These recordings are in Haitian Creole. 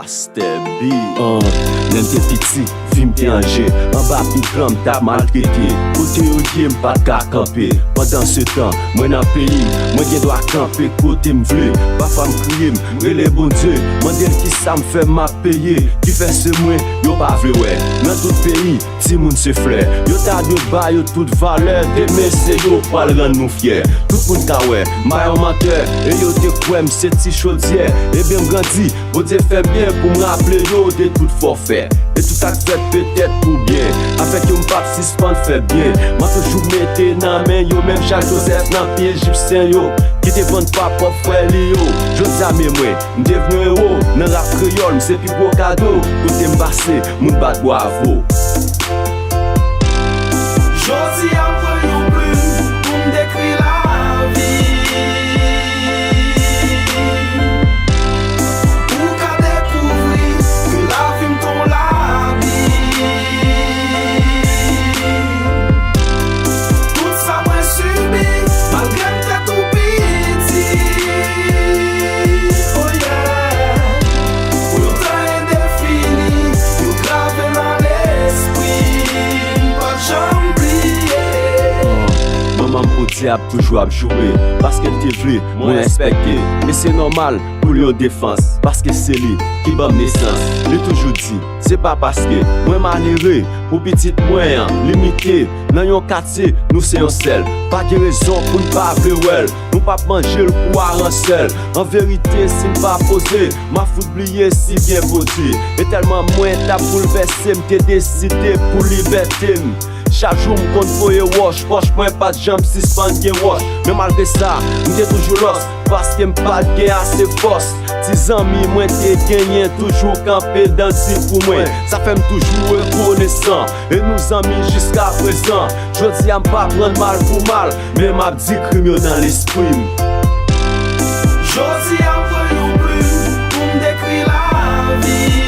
Master B. Lèm te piti, film te anje. An ba pi klam tap maltrete. Kote yo ye m'pat ka kampe. Pendant ce temps, mwen nan peyi, mwen gen dwa kampe kote m'vle. Pa fam kriye m'rele bon Dieu. Mandel ki sa m'fè m'a peye. Ki fè se mwen, yo pa vle wè. Nan tout peyi, ti moun se flè. Yo ta de ba yo tout valeur. Te mese yo pral rend nou fier. Tout moun ka wè, m'a menteur. E yo te kwem se ti chaudière. E ben m'grandi, bo te fè bien pou m'raple yo de tout forfait. Et tout ak fèt peut-être pour bien. Avec yo m'pap suspend fè bien. M'a toujou mette nan men yo. Même Jacques Joseph nan pi égyptien yo. Ki te vant pa pop frè li yo. Jodi mwen, m'devenu héros. Nan rap créole, m'se pi gros cadeau. Kote m'basse, moun bat bravo. Jodi m'voyon plume pou m'dekri la vie. Ou ka dekouvri que la vie m'ton la vie. Tout sa mwen subi, malgré m'te tout piti. Oh yeah, pou yon tan indéfini, yon grave nan l'esprit. Pas jam Maman m'poti ap toujou ap joué. Paske te vle, mwen respekte. E se normal pou li yon defans. Paske se li ki bam nesans. Li toujou di, se pa paske mwen manere. Pou pitit mwen limité. Nan yon kati, nou se yon sel. Pa ge rezon pou n'pa vle wel. Nou pa manje l pou aransel. En verite si m'pa pose, ma fout bliye si bien poti. E telman mwen ta bouleverse, m'te deside pou liberté. Chaque jour m'kont foye wash. Poche mwen pat jam suspend gen wash. Men malgré ça, m'te toujou los. Paske m'pat gen assez force. 10 ami mwen te genyen toujou kampe dans di pou mwen. Ça fait m'toujou reconnaissant. Et nous amis jusqu'à présent. Jodi m'pa prendre mal pour mal. Mais m'a dit crime yo dans l'esprit. Jodi m'voyon plume pou m'dekri la vie.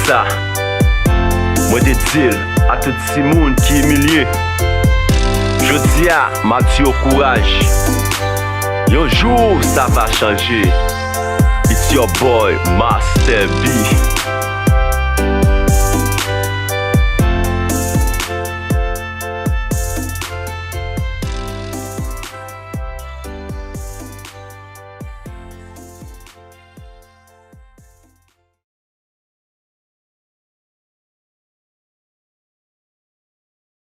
Ça, moi te dil à tout si moun qui humilié. Jodi a m'a dit au courage. Yon jour ça va changer. It's your boy Master B.